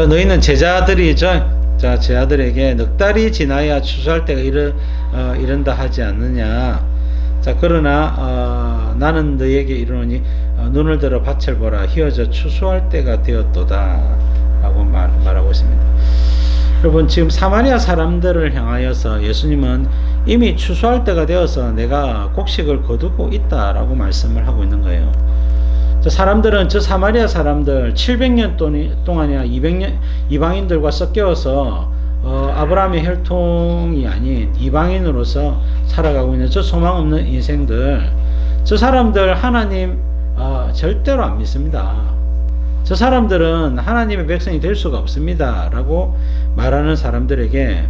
자, 너희는 제자들이죠. 자, 제자들에게 넉 달이 지나야 추수할 때가 이른다 하지 않느냐. 자, 그러나 나는 너희에게 이르노니 눈을 들어 밭을 보라. 희어져 추수할 때가 되었도다 라고 말하고 있습니다. 여러분, 지금 사마리아 사람들을 향하여서 예수님은 이미 추수할 때가 되어서 내가 곡식을 거두고 있다라고 말씀을 하고 있는 거예요. 사람들은 저 사마리아 사람들 700년 동안이나 200년 이방인들과 섞여서 아브라함의 혈통이 아닌 이방인으로서 살아가고 있는 저 소망 없는 인생들, 저 사람들 하나님 절대로 안 믿습니다. 저 사람들은 하나님의 백성이 될 수가 없습니다 라고 말하는 사람들에게,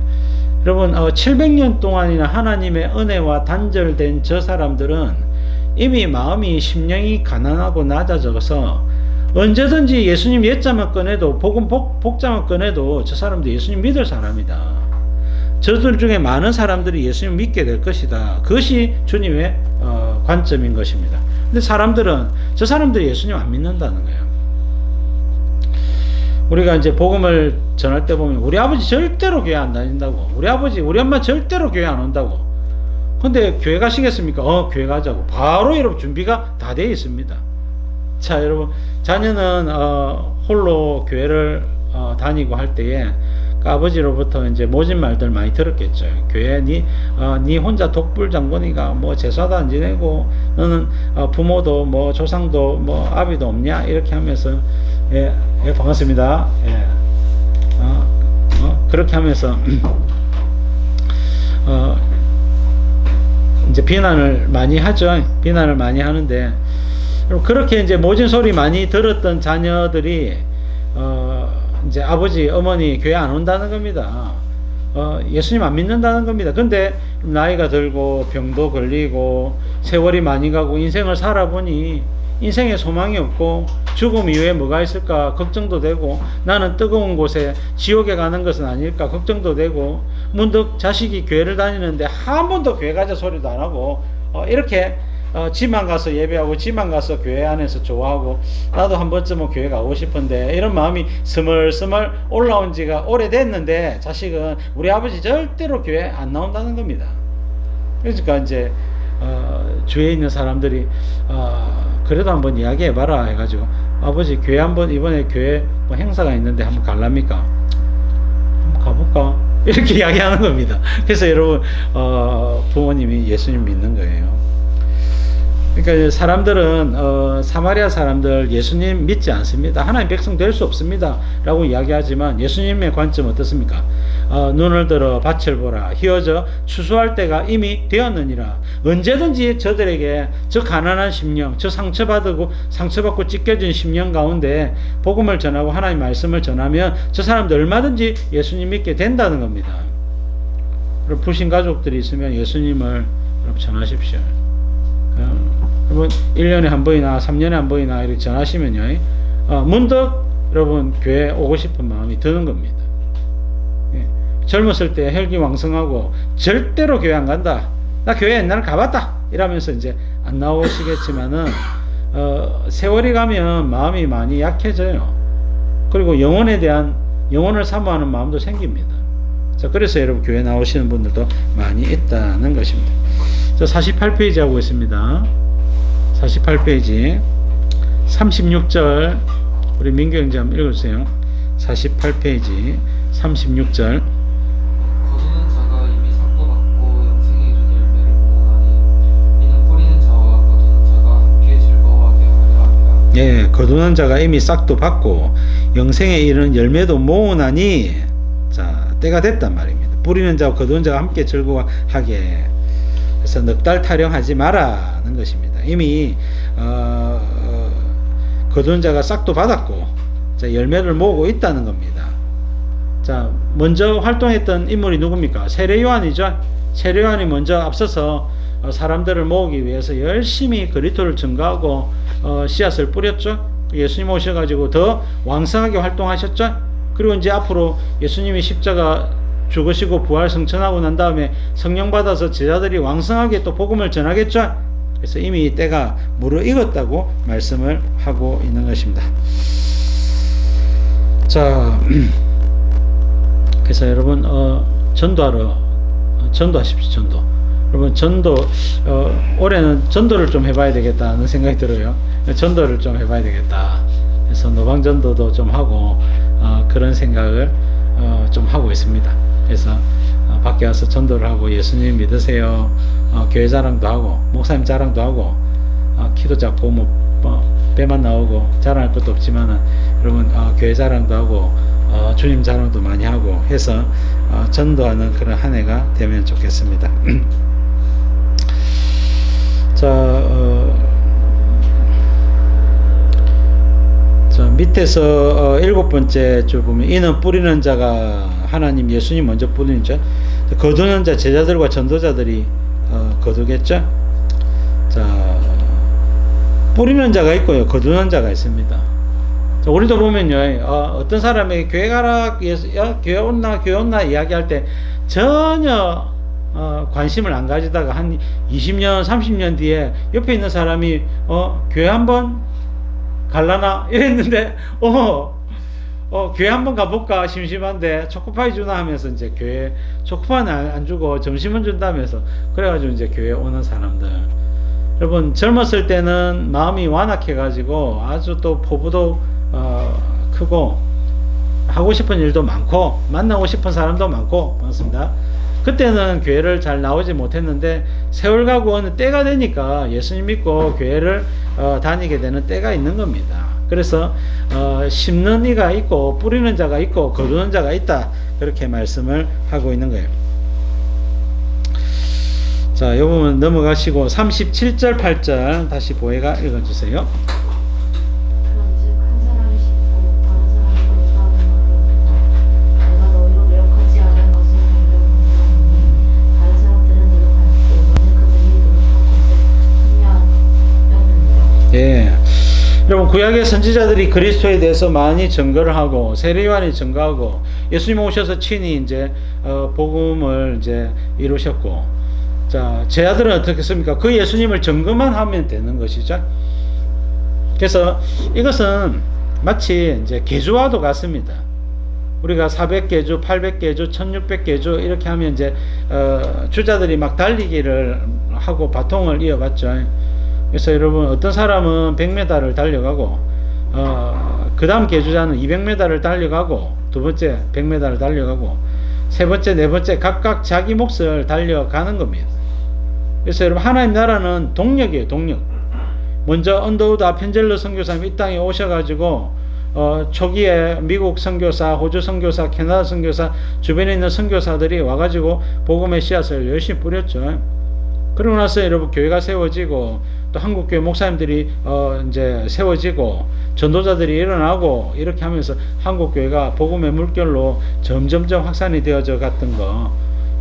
여러분 700년 동안이나 하나님의 은혜와 단절된 저 사람들은 이미 마음이 심령이 가난하고 낮아져서 언제든지 예수님 옛자만 꺼내도 복음 복자만 꺼내도 저 사람도 예수님 믿을 사람이다. 저들 중에 많은 사람들이 예수님 믿게 될 것이다. 그것이 주님의 관점인 것입니다. 근데 저 사람들이 예수님 안 믿는다는 거예요. 우리가 이제 복음을 전할 때 보면 우리 아버지 절대로 교회 안 다닌다고, 우리 아버지 우리 엄마 절대로 교회 안 온다고. 근데 교회 가시겠습니까? 교회 가자고. 바로 여러분 준비가 다 되어 있습니다. 자, 여러분 자녀는 홀로 교회를 다니고 할 때에 그 아버지로부터 이제 모진 말들 많이 들었겠죠. 교회 니 혼자 독불장군이가 뭐 제사도 안 지내고 너는 부모도 뭐 조상도 뭐 아비도 없냐 이렇게 하면서 예 반갑습니다. 예 그렇게 하면서 이제 비난을 많이 하죠. 비난을 많이 하는데, 그렇게 이제 모진 소리 많이 들었던 자녀들이 이제 아버지 어머니 교회 안 온다는 겁니다. 예수님 안 믿는다는 겁니다. 근데 나이가 들고 병도 걸리고 세월이 많이 가고 인생을 살아보니 인생에 소망이 없고 죽음 이후에 뭐가 있을까 걱정도 되고, 나는 뜨거운 곳에 지옥에 가는 것은 아닐까 걱정도 되고, 문득 자식이 교회를 다니는데 한 번도 교회 가자 소리도 안 하고 이렇게 집만 가서 예배하고 집만 가서 교회 안에서 좋아하고 나도 한 번쯤은 교회 가고 싶은데, 이런 마음이 스멀스멀 올라온 지가 오래됐는데 자식은 우리 아버지 절대로 교회 안 나온다는 겁니다. 그러니까 이제 주위에 있는 사람들이 그래도 한번 이야기해봐라 해가지고, 아버지 교회 한번 이번에 교회 뭐 행사가 있는데 한번 갈랍니까? 한번 가볼까? 이렇게 이야기하는 겁니다. 그래서 여러분 부모님이 예수님 믿는 거예요. 그러니까 사람들은 사마리아 사람들 예수님 믿지 않습니다. 하나님 백성 될 수 없습니다 라고 이야기하지만, 예수님의 관점 어떻습니까? 눈을 들어 밭을 보라. 희어져 추수할 때가 이미 되었느니라. 언제든지 저들에게 저 가난한 심령, 저 상처받고 찢겨진 심령 가운데 복음을 전하고 하나님 말씀을 전하면 저 사람들 얼마든지 예수님 믿게 된다는 겁니다. 부신 가족들이 있으면 예수님을 전하십시오. 여러분 1년에 한 번이나 3년에 한 번이나 이렇게 전하시면요, 문득 여러분 교회 오고 싶은 마음이 드는 겁니다. 예. 젊었을 때 혈기왕성하고 절대로 교회 안 간다, 나 교회 옛날에 가봤다 이러면서 이제 안 나오시겠지만은 세월이 가면 마음이 많이 약해져요. 그리고 영혼을 사모하는 마음도 생깁니다. 자, 그래서 여러분 교회 나오시는 분들도 많이 있다는 것입니다. 자, 48페이지 하고 있습니다. 48페이지 36절 우리 민규 형제 한번 읽어주세요. 48페이지 36절. 거두는 자가 이미 삭도 받고 영생에 이른 열매를 모으나니 이는 뿌리는 자와 거두는 자가 함께 즐거워하게 하려 함이라. 예, 거두는 자가 이미 싹도 받고 영생에 이르는 열매도 모으나니, 자, 때가 됐단 말입니다. 뿌리는 자와 거두는 자가 함께 즐거워하게. 그래서 넉 달 타령하지 마라는 것입니다. 이미 거두는 자가 싹도 받았고, 자, 열매를 모으고 있다는 겁니다. 자, 먼저 활동했던 인물이 누굽니까? 세례 요한이죠. 세례 요한이 먼저 앞서서 사람들을 모으기 위해서 열심히 그리스도를 증거하고 씨앗을 뿌렸죠. 예수님 오셔가지고 더 왕성하게 활동하셨죠. 그리고 이제 앞으로 예수님이 십자가 죽으시고 부활 승천하고 난 다음에 성령 받아서 제자들이 왕성하게 또 복음을 전하겠죠. 그래서 이미 때가 무르익었다고 말씀을 하고 있는 것입니다. 자, 그래서 여러분 전도하십시오. 전도. 여러분 전도 올해는 전도를 좀 해봐야 되겠다는 생각이 들어요. 전도를 좀 해봐야 되겠다. 그래서 노방 전도도 좀 하고 그런 생각을 좀 하고 있습니다. 그래서 밖에 와서 전도를 하고 예수님 믿으세요. 교회 자랑도 하고 목사님 자랑도 하고 키도 작고 뭐 배만 나오고 자랑할 것도 없지만은 여러분 교회 자랑도 하고 주님 자랑도 많이 하고 해서 전도하는 그런 한 해가 되면 좋겠습니다. 자, 자 밑에서 7번째 줄 보면 이는 뿌리는 자가 하나님 예수님 먼저 뿌리는 자, 거두는 자 제자들과 전도자들이 거두겠죠. 자, 뿌리는 자가 있고요, 거두는 자가 있습니다. 자, 우리도 보면요, 어떤 사람에게 교회 가라, 교회 온나 이야기할 때 전혀 관심을 안 가지다가 한 20년, 30년 뒤에 옆에 있는 사람이 교회 한번 갈라나 이랬는데 교회 한번 가볼까 심심한데 초코파이 주나 하면서 이제 교회 초코파이는 안 주고 점심은 준다면서 그래가지고 이제 교회 오는 사람들. 여러분 젊었을 때는 마음이 완악해가지고 아주 또 포부도 크고 하고 싶은 일도 많고 만나고 싶은 사람도 많고 그렇습니다. 그때는 교회를 잘 나오지 못했는데 세월 가고 어느 때가 되니까 예수님 믿고 교회를 다니게 되는 때가 있는 겁니다. 그래서 심는 이가 있고 뿌리는 자가 있고 거두는 자가 있다, 그렇게 말씀을 하고 있는 거예요. 자, 이 부분 넘어가시고 37절 8절 다시 보혜가 읽어주세요. 그런즉 한 사람이 심고 다른 사람이 거두나무 내가 너희로 매혹하지 않은 것을 공경하노니 다른 사람들은 노력하였고 너는 그들이 노력한 것에 참여하였느니라. 예, 여러분 구약의 선지자들이 그리스도에 대해서 많이 증거를 하고 세례요한이 증거하고 예수님 오셔서 친히 이제 복음을 이제 이루셨고, 자, 제자들은 어떻게 했습니까? 그 예수님을 증거만 하면 되는 것이죠. 그래서 이것은 마치 이제 개주와도 같습니다. 우리가 400개주, 800개주, 1600개주 이렇게 하면 이제 주자들이 막 달리기를 하고 바통을 이어봤죠. 그래서 여러분 어떤 사람은 100m를 달려가고 그 다음 개주자는 200m를 달려가고 두 번째 100m를 달려가고 세 번째 네 번째 각각 자기 몫을 달려가는 겁니다. 그래서 여러분 하나님 나라는 동력이에요. 동력. 먼저 언더우드 아펜젤러 선교사님이 이 땅에 오셔가지고 초기에 미국 선교사, 호주 선교사, 캐나다 선교사, 주변에 있는 선교사들이 와가지고 복음의 씨앗을 열심히 뿌렸죠. 그러고 나서 여러분 교회가 세워지고 또 한국교회 목사님들이 이제 세워지고 전도자들이 일어나고 이렇게 하면서 한국교회가 복음의 물결로 점점점 확산이 되어져 갔던 거,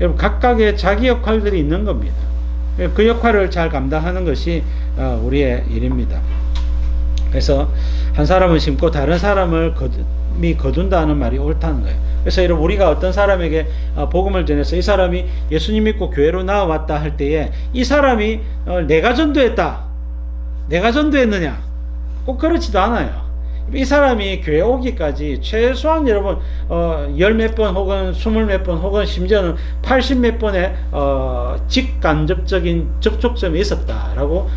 여러분 각각의 자기 역할들이 있는 겁니다. 그 역할을 잘 감당하는 것이 우리의 일입니다. 그래서 한 사람을 심고 다른 사람을 거둔다는 말이 옳다는 거예요. 그래서 여러분 우리가 어떤 사람에게 복음을 전해서 이 사람이 예수님 믿고 교회로 나와왔다 할 때에 이 사람이 내가 전도했다, 내가 전도했느냐, 꼭 그렇지도 않아요. 이 사람이 교회 오기까지 최소한 여러분 10몇 번 혹은 20몇 번 혹은 심지어는 80몇 번의 직간접적인 접촉점이 있었다라고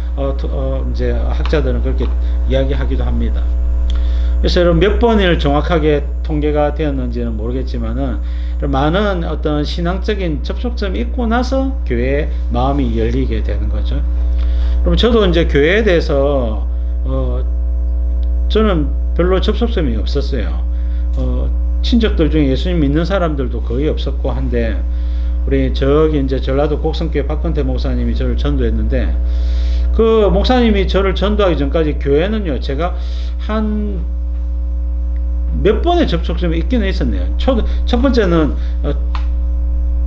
이제 학자들은 그렇게 이야기하기도 합니다. 그래서 여러분 몇 번을 정확하게 통계가 되었는지는 모르겠지만은 많은 어떤 신앙적인 접촉점이 있고 나서 교회의 마음이 열리게 되는 거죠. 그럼 저도 이제 교회에 대해서 저는 별로 접촉점이 없었어요. 친척들 중에 예수님 믿는 사람들도 거의 없었고 한데 우리 저기 이제 전라도 곡성교회 박건태 목사님이 저를 전도했는데 그 목사님이 저를 전도하기 전까지 교회는요 제가 한 몇 번의 접촉점이 있기는 있었네요. 첫 번째는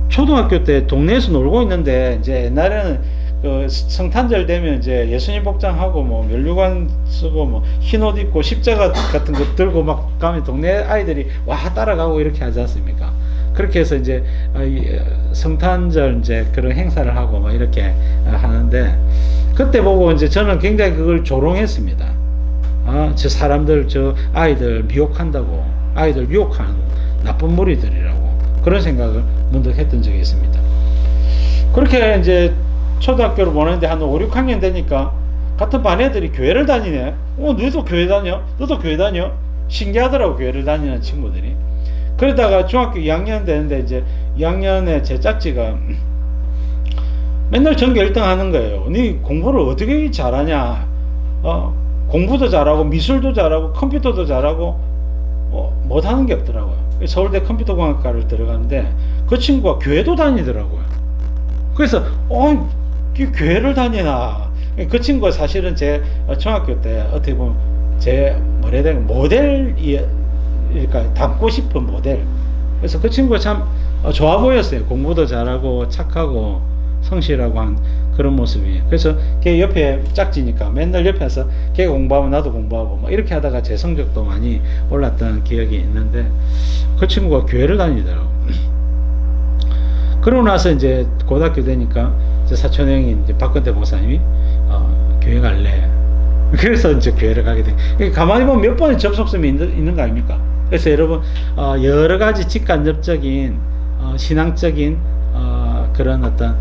초등학교 때 동네에서 놀고 있는데 이제 옛날에는 그 성탄절 되면 이제 예수님 복장하고 뭐 면류관 쓰고 뭐 흰 옷 입고 십자가 같은 거 들고 막 가면 동네 아이들이 와 따라가고 이렇게 하지 않습니까? 그렇게 해서 이제 성탄절 이제 그런 행사를 하고 막 이렇게 하는데 그때 보고 이제 저는 굉장히 그걸 조롱했습니다. 저 사람들 저 아이들 미혹한다고 아이들 유혹하는 나쁜 무리들이라고 그런 생각을 문득 했던 적이 있습니다. 그렇게 이제 초등학교를 보내는데 한 5, 6학년 되니까 같은 반 애들이 교회를 다니네. 너도 교회 다녀? 너도 교회 다녀? 신기하더라고, 교회를 다니는 친구들이. 그러다가 중학교 2학년 되는데 이제 2학년에 제 짝지가 맨날 전교 1등 하는 거예요. 니 공부를 어떻게 잘하냐? 공부도 잘하고 미술도 잘하고 컴퓨터도 잘하고 못하는 게 없더라고요. 서울대 컴퓨터공학과를 들어갔는데 그 친구가 교회도 다니더라고요. 그래서 교회를 다니나. 그 친구가 사실은 제 중학교 때 어떻게 보면 제 뭐라 해야 되나 모델이 그러니까 닮고 싶은 모델. 그래서 그 친구가 참 좋아 보였어요. 공부도 잘하고 착하고 성실하고 한 그런 모습이. 그래서 걔 옆에 짝지니까 맨날 옆에서 걔가 공부하면 나도 공부하고 막 이렇게 하다가 제 성적도 많이 올랐던 기억이 있는데 그 친구가 교회를 다니더라고. 그러고 나서 이제 고등학교 되니까 이제 사촌 형이 이제 박근태 목사님이 교회 갈래. 그래서 이제 교회를 가게 돼. 가만히 보면 몇 번의 접속점이 있는 거 아닙니까? 그래서 여러분 여러 가지 직간접적인 신앙적인 그런 어떤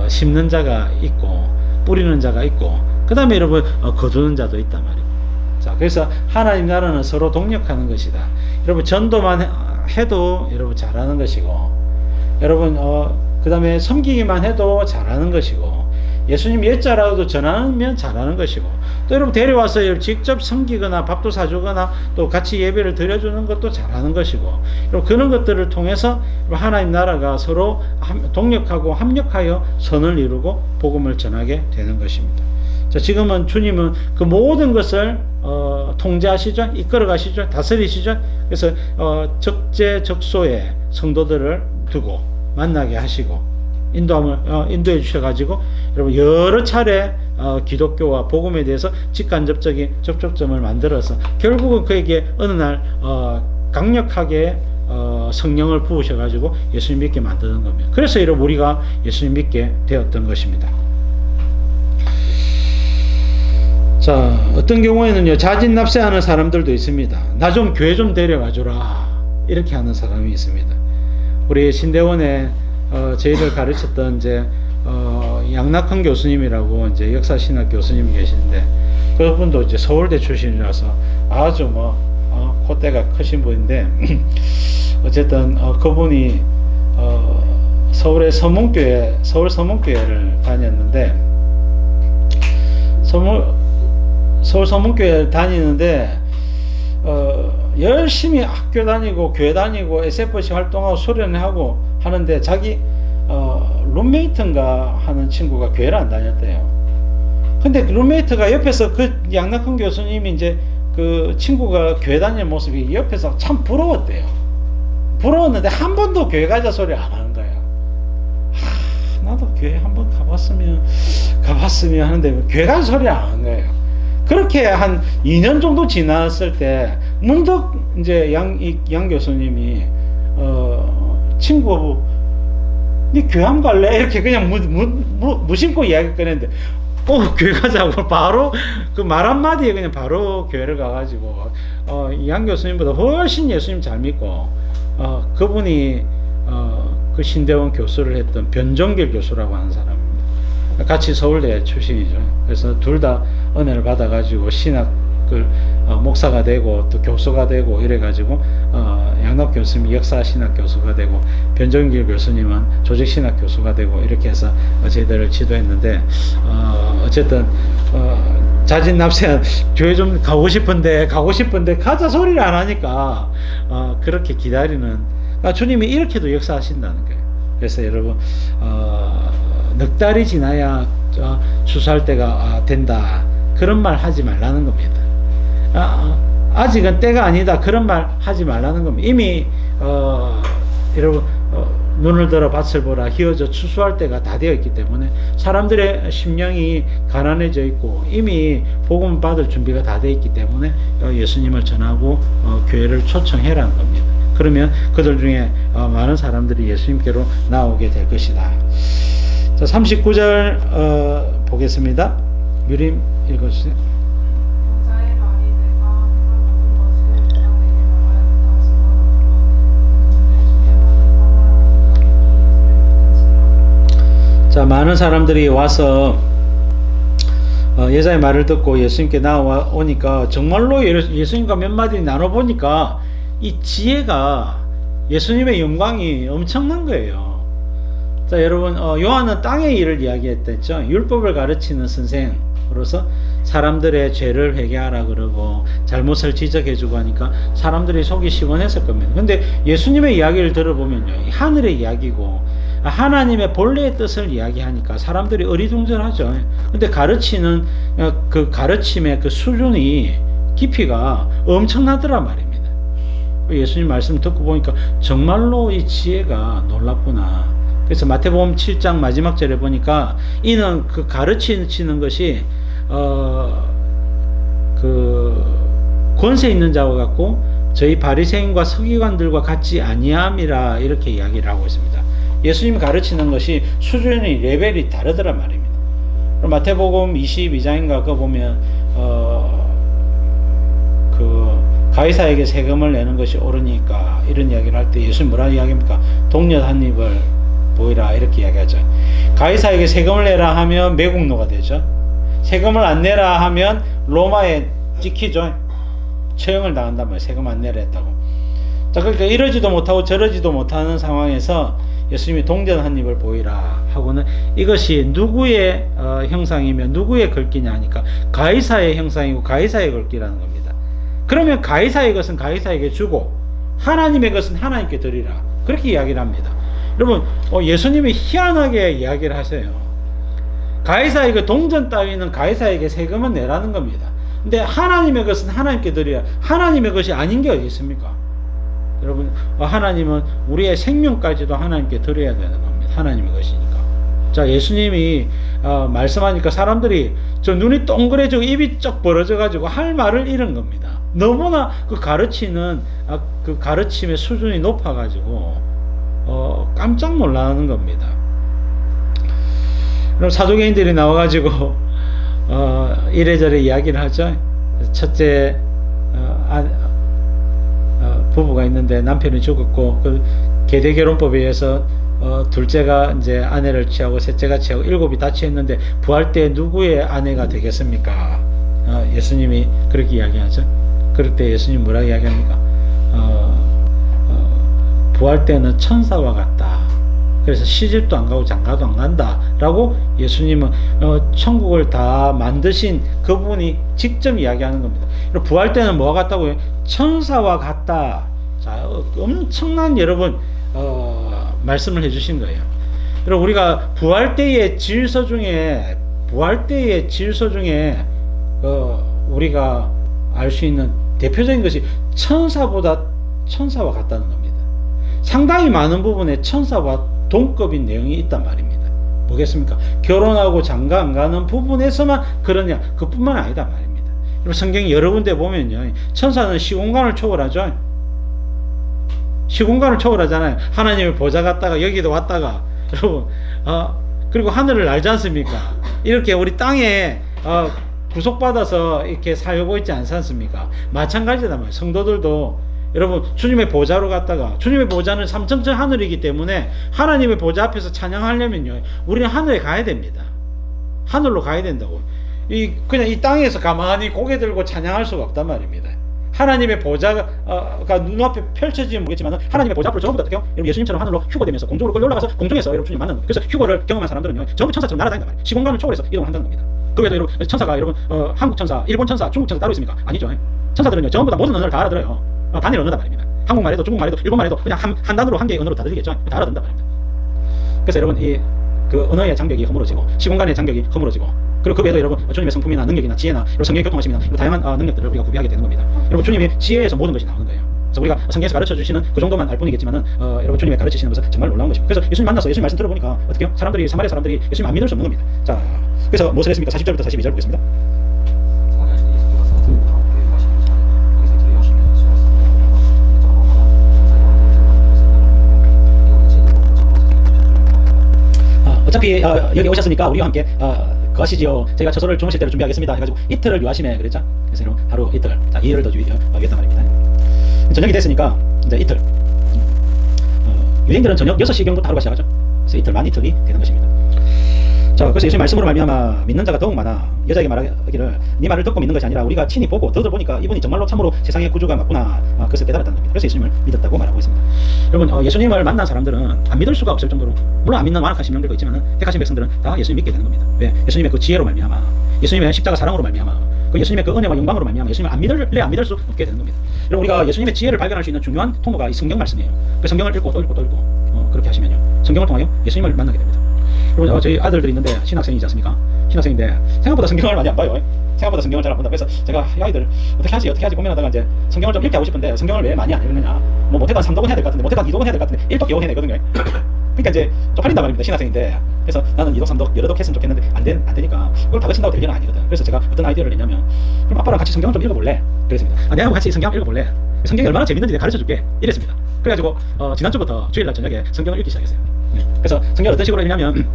심는 자가 있고 뿌리는 자가 있고 그 다음에 여러분 거두는 자도 있단 말이에요. 자, 그래서 하나님 나라는 서로 동력하는 것이다. 여러분 전도만 해도 여러분 잘하는 것이고 여러분 그 다음에 섬기기만 해도 잘하는 것이고 예수님 옛자라도 전하면 잘하는 것이고 또 여러분 데려와서 직접 섬기거나 밥도 사주거나 또 같이 예배를 드려주는 것도 잘하는 것이고 여러분 그런 것들을 통해서 하나님 나라가 서로 동력하고 합력하여 선을 이루고 복음을 전하게 되는 것입니다. 자, 지금은 주님은 그 모든 것을 통제하시죠, 이끌어 가시죠, 다스리시죠. 그래서 적재적소에 성도들을 두고 만나게 하시고 인도해 주셔가지고 여러분 여러 차례 기독교와 복음에 대해서 직간접적인 접촉점을 만들어서 결국은 그에게 어느 날 강력하게 성령을 부으셔가지고 예수님 믿게 만드는 겁니다. 그래서 여러분 우리가 예수님 믿게 되었던 것입니다. 자, 어떤 경우에는요 자진납세하는 사람들도 있습니다. 나 좀 교회 좀 데려가줘라 이렇게 하는 사람이 있습니다. 우리 신대원에 저희를 가르쳤던 이제 양낙헌 교수님이라고 이제 역사신학 교수님이 계시는데 그분도 이제 서울대 출신이라서 아주 콧대가 크신 분인데 어쨌든 그분이 서울의 서울 서문교회를 다녔는데 서울 서문교회를 다니는데 열심히 학교 다니고 교회 다니고 SFC 활동하고 수련하고 하는데 자기 룸메이트인가 하는 친구가 교회를 안 다녔대요. 근데 룸메이트가 옆에서 그 양낙헌 교수님이 이제 그 친구가 교회 다니는 모습이 옆에서 참 부러웠대요. 부러웠는데 한 번도 교회 가자 소리 안 하는 거예요. 나도 교회 한번 가봤으면 하는데 교회 가자 소리 안 하는 거예요. 그렇게 한 2년 정도 지났을 때 문득 이제 양 교수님이 친구하고 니 교회 안 갈래? 이렇게 그냥 무심코 이야기 꺼냈는데 교회 가자고 바로 그 말 한마디에 그냥 바로 교회를 가가지고 양 교수님보다 훨씬 예수님 잘 믿고 그분이 그 신대원 교수를 했던 변종길 교수라고 하는 사람입니다. 같이 서울대 출신이죠. 그래서 둘 다 은혜를 받아가지고 신학을 목사가 되고 또 교수가 되고 이래가지고 양낙 교수님이 역사신학 교수가 되고 변종길 교수님은 조직신학 교수가 되고 이렇게 해서 저희들을 지도했는데 어쨌든 자진납세한 교회 좀 가고 싶은데 가자 소리를 안 하니까 그렇게 기다리는 주님이 이렇게도 역사하신다는 거예요. 그래서 여러분 넉 달이 지나야 추수할 때가 된다 그런 말 하지 말라는 겁니다. 아직은 때가 아니다 그런 말 하지 말라는 겁니다. 이미 여러분 눈을 들어 밭을 보라 희어져 추수할 때가 다 되어 있기 때문에 사람들의 심령이 가난해져 있고 이미 복음 받을 준비가 다 되어 있기 때문에 예수님을 전하고 교회를 초청해라는 겁니다. 그러면 그들 중에 많은 사람들이 예수님께로 나오게 될 것이다. 자, 39절 보겠습니다. 유림 읽어주세요. 여자의 말이 내가 행한 모든 것을 내가 내게 말하였다 하지만 자, 많은 사람들이 와서 여자의 말을 듣고 예수님께 나오니까 정말로 예수님과 몇 마디 나눠보니까 이 지혜가 예수님의 영광이 엄청난 거예요. 자, 여러분, 요한은 땅의 일을 이야기했댔죠. 율법을 가르치는 선생으로서 사람들의 죄를 회개하라 그러고 잘못을 지적해주고 하니까 사람들이 속이 시원했을 겁니다. 근데 예수님의 이야기를 들어보면요, 하늘의 이야기고 하나님의 본래의 뜻을 이야기하니까 사람들이 어리둥절하죠. 근데 가르치는 그 가르침의 그 수준이 깊이가 엄청나더란 말입니다. 예수님 말씀 듣고 보니까 정말로 이 지혜가 놀랍구나. 그래서 마태복음 7장 마지막 절에 보니까 이는 그 가르치는 것이 그 권세 있는 자와 같고 저희 바리새인과 서기관들과 같지 아니함이라 이렇게 이야기를 하고 있습니다. 예수님이 가르치는 것이 수준이 레벨이 다르더란 말입니다. 그럼 마태복음 22장인가 그거 보면 그 가이사에게 세금을 내는 것이 옳으니까 이런 이야기를 할 때 예수님 뭐라 이야기합니까? 동력 한 입을 보이라 이렇게 이야기하죠. 가이사에게 세금을 내라 하면 매국노가 되죠. 세금을 안 내라 하면 로마에 찍히죠. 처형을 당한단 말이에요. 세금 안 내라 했다고. 자, 그러니까 이러지도 못하고 저러지도 못하는 상황에서 예수님이 동전 한 입을 보이라 하고는 이것이 누구의 형상이며 누구의 글귀냐 하니까 가이사의 형상이고 가이사의 글귀라는 겁니다. 그러면 가이사의 것은 가이사에게 주고 하나님의 것은 하나님께 드리라 그렇게 이야기를 합니다. 여러분, 예수님이 희한하게 이야기를 하세요. 가이사의 그 동전 따위는 가이사에게 세금은 내라는 겁니다. 근데 하나님의 것은 하나님께 드리라. 하나님의 것이 아닌 게 어디 있습니까? 여러분, 하나님은 우리의 생명까지도 하나님께 드려야 되는 겁니다. 하나님의 것이니까. 자, 예수님이 말씀하니까 사람들이 저 눈이 동그래지고 입이 쩍 벌어져 가지고 할 말을 잃은 겁니다. 너무나 그 가르치는 그 가르침의 수준이 높아 가지고 깜짝 놀라는 겁니다. 그럼 사도개인들이 나와 가지고 이래저래 이야기를 하죠. 첫째 부부가 있는데 남편이 죽었고 그 계대결혼법에 의해서 둘째가 이제 아내를 취하고 셋째가 취하고 일곱이 다 취했는데 부활 때 누구의 아내가 되겠습니까? 예수님이 그렇게 이야기하죠. 그럴 때 예수님 뭐라고 이야기합니까? 부활 때는 천사와 같다. 그래서 시집도 안 가고 장가도 안 간다 라고 예수님은 천국을 다 만드신 그분이 직접 이야기하는 겁니다. 부활 때는 뭐가 같다고요? 천사와 같다. 자, 엄청난 여러분 말씀을 해주신 거예요. 여러분, 우리가 부활 때의 질서 중에 우리가 알 수 있는 대표적인 것이 천사와 같다는 겁니다. 상당히 많은 부분에 천사와 동급인 내용이 있단 말입니다. 뭐겠습니까? 결혼하고 장가 안 가는 부분에서만 그러냐? 그뿐만 아니다 말입니다. 성경 여러 군데 보면요, 천사는 시공간을 초월하죠. 시공간을 초월하잖아요. 하나님의 보좌 갔다가 여기도 왔다가, 여러분, 그리고 하늘을 날지 않습니까? 이렇게 우리 땅에 구속받아서 이렇게 살고 있지 않습니까? 마찬가지다 말이에요. 성도들도 여러분, 주님의 보좌로 갔다가, 주님의 보좌는 삼천천 하늘이기 때문에 하나님의 보좌 앞에서 찬양하려면요, 우리는 하늘에 가야 됩니다. 하늘로 가야 된다고. 그냥 이 땅에서 가만히 고개 들고 찬양할 수가 없단 말입니다. 하나님의 보좌가 눈앞에 펼쳐지면 모르겠지만 하나님의 보좌 앞으로 전부 다 어떻게요? 여러분, 예수님처럼 하늘로 휴거되면서 공중으로 끌려 올라가서 공중에서 여러분 주님 만나는 거예요. 그래서 휴거를 경험한 사람들은요, 전부 천사처럼 날아다닌단 말이에요. 시공간을 초월해서 이동을 한다는 겁니다. 그 외에도 여러분, 천사가 여러분 한국 천사, 일본 천사, 중국 천사 따로 있습니까? 아니죠. 천사들은요, 전부 다 모든 언어를 다 알아들어요. 단일 언어다 말입니다. 한국말 해도 중국말 해도 일본말 해도 그냥 한 단어로 한 개의 언어로 다 들리겠죠. 다 알아듣는다 말입니다. 그래서 여러분, 그 언어의 장벽이 허물어지고 시공간의 장벽이 허물어지고, 그리고 그 외에도 여러분 주님의 성품이나 능력이나 지혜나 여러분 성경의 교통하심이나 다양한 능력들을 우리가 구비하게 되는 겁니다. 여러분, 주님이 지혜에서 모든 것이 나오는 거예요. 그래서 우리가 성경에서 가르쳐 주시는 그 정도만 알 뿐이겠지만은 여러분, 주님이 가르치시는 것은 정말 놀라운 것입니다. 그래서 예수님 만나서 예수님 말씀 들어보니까 어떻게요? 사마리아 사람들이 예수님 안 믿을 수 없는 겁니다. 자, 그래서 무엇을 했습니까? 40절부터 42절 보겠습니다. 어차피 여기 오셨으니까 우리와 함께 거하시지요. 저희가 처소를 주무실 때를 준비하겠습니다 해가지고 이틀을 유하시네 그랬죠. 그래서 하루 이틀, 자, 2일을 더 유했단 말입니다. 저녁이 됐으니까 이제 이틀, 유대인들은 저녁 6시경부터 하루가 시작하죠. 그래서 이틀 만 이틀이 되는 것입니다. 자, 그래서 예수님 말씀으로 말미암아 믿는 자가 더욱 많아. 여자에게 말하기를 네 말을 듣고 믿는 것이 아니라 우리가 친히 보고 들어보니까 이분이 정말로 참으로 세상의 구주가 맞구나. 그것을 깨달았다는 겁니다. 그래서 예수님을 믿었다고 말하고 있습니다. 여러분, 예수님을 만난 사람들은 안 믿을 수가 없을 정도로, 물론 안 믿는 완악한 심령들도 있지만 택하신 백성들은 다 예수님 믿게 되는 겁니다. 왜? 예수님의 그 지혜로 말미암아, 예수님의 십자가 사랑으로 말미암아, 그 예수님의 그 은혜와 영광으로 말미암아 예수님을 안 믿을 수 없게 되는 겁니다. 여러분, 우리가 예수님의 지혜를 발견할 수 있는 중요한 통로가 이 성경 말씀이에요. 그 성경을 읽고 또 읽고 또 읽고 그렇게 하시면요, 성경을 통하여 예수님을 만나게 됩니다. 여러분, 저희 아들들이 있는데 신학생이지 않습니까? 신학생인데 생각보다 성경을 많이 안 봐요. 생각보다 성경을 잘 안 본다. 그래서 제가 이 아이들 어떻게 하지 고민하다가 이제 성경을 좀 읽게 하고 싶은데 성경을 왜 많이 안 읽느냐, 뭐 못해도 3독은 해야 될 것 같은데 못해도 2독은 해야 될 것 같은데 1독 2독 해야 되거든요. 그러니까 이제 쪽팔린단 말입니다. 신학생인데. 그래서 나는 2독 3독 여러 독 했으면 좋겠는데 안 되니까 그걸 다 거친다고 될 일은 아니거든. 그래서 제가 어떤 아이디어를 냈냐면, 그럼 아빠랑 같이 성경을 좀 읽어볼래? 그랬습니다. 내하고 같이 성경 읽어볼래? 성경이 얼마나 재밌는지 내가 가르쳐줄게. 이랬습니다. 그래가지고 지난주부터 주일날 저녁에 성경을 읽기 시작했어요. 그래서 성경을 어떤 식으로 읽냐면,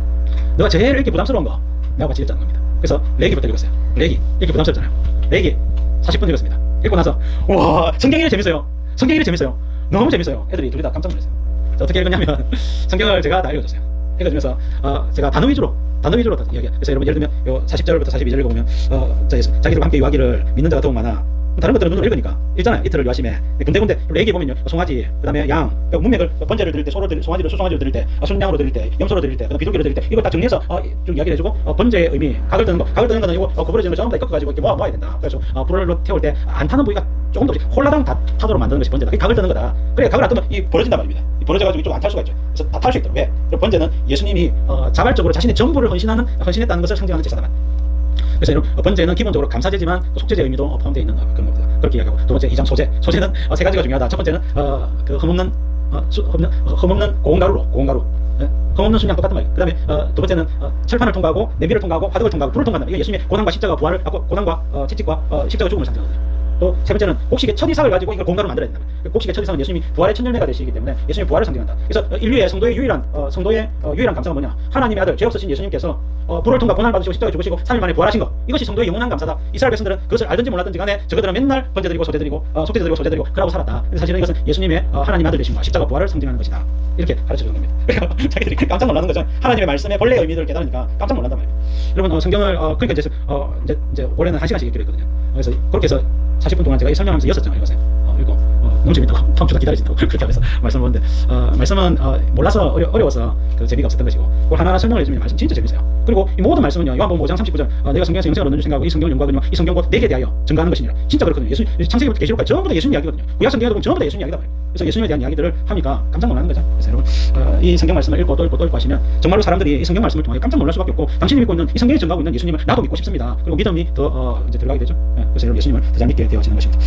너가 제일 읽기 부담스러운 거 내가 같이 읽자는 겁니다. 그래서 레기부터 읽었어요. 레기 읽기 부담스럽잖아요. 레기 40분 읽었습니다. 읽고 나서 와, 성경이 이렇게 재밌어요. 성경이 이렇게 재밌어요. 너무 재밌어요. 애들이 둘이 다 깜짝 놀랐어요. 어떻게 읽었냐면 성경을 제가 다 읽어줬어요. 읽어주면서 제가 단어 위주로 이야기해요. 그래서 여러분, 예를 들면 요 40절부터 42절 읽어보면 자기들과 함께 유하기를 믿는 자가 더욱 많아. 다른 것들은 눈으로 읽으니까 읽잖아요. 이틀을 유하심에 군데군데 레기 보면요, 송아지, 그다음에 양, 문맥을 번제를 드릴 때, 송아지를 수송아지로 드릴 때, 순양으로 드릴 때, 염소로 드릴 때, 그다음 비둘기로 드릴 때, 이걸 다 정리해서 좀 이야기를 해주고, 번제의 의미, 각을 뜨는 거는 이거 구부러지는 거 전부 다 꺾어가지고 이렇게 모아야 된다. 그래서 불을 태울 때 안 타는 부위가 조금 더 홀라당 다 타도록 만드는 것이 번제다. 각을 뜨는 거다. 그래, 각을 안 뜨면 이 벌어진단 말입니다. 이 벌어져가지고 이쪽 안 탈 수가 있죠. 그래서 다 탈 수 있도록. 왜? 번제는 예수님이 자발적으로 자신의 전부를 헌신했다는 것을 상징하는 제사다. 그래서 이런 번제는 기본적으로 감사제지만 또 속죄제 의미도 포함되어 있는 그런 겁니다. 그렇게 이야기하고, 두 번째 2장 소제는 세 가지가 중요하다. 첫 번째는 그 흠없는 고온가루, 흠없는 순양 똑같은 말이에요. 그 다음에 두 번째는 철판을 통과하고 냄비를 통과하고 화덕을 통과하고 불을 통과한다. 이게 예수님의 고난과 십자가 부활을, 고난과 채찍과 십자가 죽음을 상징하거든요. 또 세 번째는 곡식의 첫 이삭을 가지고 이걸 공가로 만들어야 된다. 곡식의 첫 이삭은 예수님이 부활의 첫 열매가 되시기 때문에 예수님의 부활을 상징한다. 그래서 인류의 성도의 유일한 감사가 뭐냐? 하나님의 아들, 죄 없으신 예수님께서 불을 통과 고난을 받으시고 십자가에 죽으시고 3일 만에 부활하신 것, 이것이 성도의 영원한 감사다. 이스라엘 백성들은 그것을 알든지 몰랐든지 간에 저들은 맨날 번제드리고 소제드리고 속죄드리고 그러고 살았다. 근데 사실은 이것은 예수님의 하나님의 아들 되심과 십자가 부활을 상징하는 것이다. 이렇게 가르쳐주는 겁니다. 그러니까 자기들이 깜짝 놀라는 거죠. 하나님의 말씀의 본래 의미를 깨달으니까 깜짝 놀란단 말이에요. 여러분, 성경을 그러니까 이제 올해는 1시간씩 읽기로 했거든요. 그래서 그렇게 해서 40분 동안 제가 이 설명하면서 6장을 읽었어요. 읽고 너무 재밌다고 다음 주다 기다리신다고 그렇게 하면서 말씀을 보는데, 말씀은 몰라서 어려워서 그 재미가 없었던 것이고, 그걸 하나하나 설명을 해주면 말씀 진짜 재밌어요. 그리고 이 모든 말씀은요, 요한복음 5장 39절 내가 성경에서 영생을 얻는 줄 생각하고 이 성경을 연구하거니와 이 성경 곧 내게 대하여 증거하는 것이니라. 진짜 그렇거든요. 창세기부터 계시록까지 전부 다 예수님 이야기거든요. 구약 성경에 보면 전부 다 예수님 이야기다 말이에요. 그래서 예수님에 대한 이야기들을 하니까 깜짝 놀라는 거죠. 그래서 여러분, 이 성경 말씀을 읽고 또 읽고 하시면 정말로 사람들이 이 성경 말씀을 통해 깜짝 놀랄 수밖에 없고, 당신이 믿고 있는 이 성경에 증거하고 있는 예수님을 나도 믿고 싶습니다. 그리고 믿음이 더 이제 들어가게 되죠. 그래서 여러분, 예수님을 더 잘 믿게 되어지는 것입니다.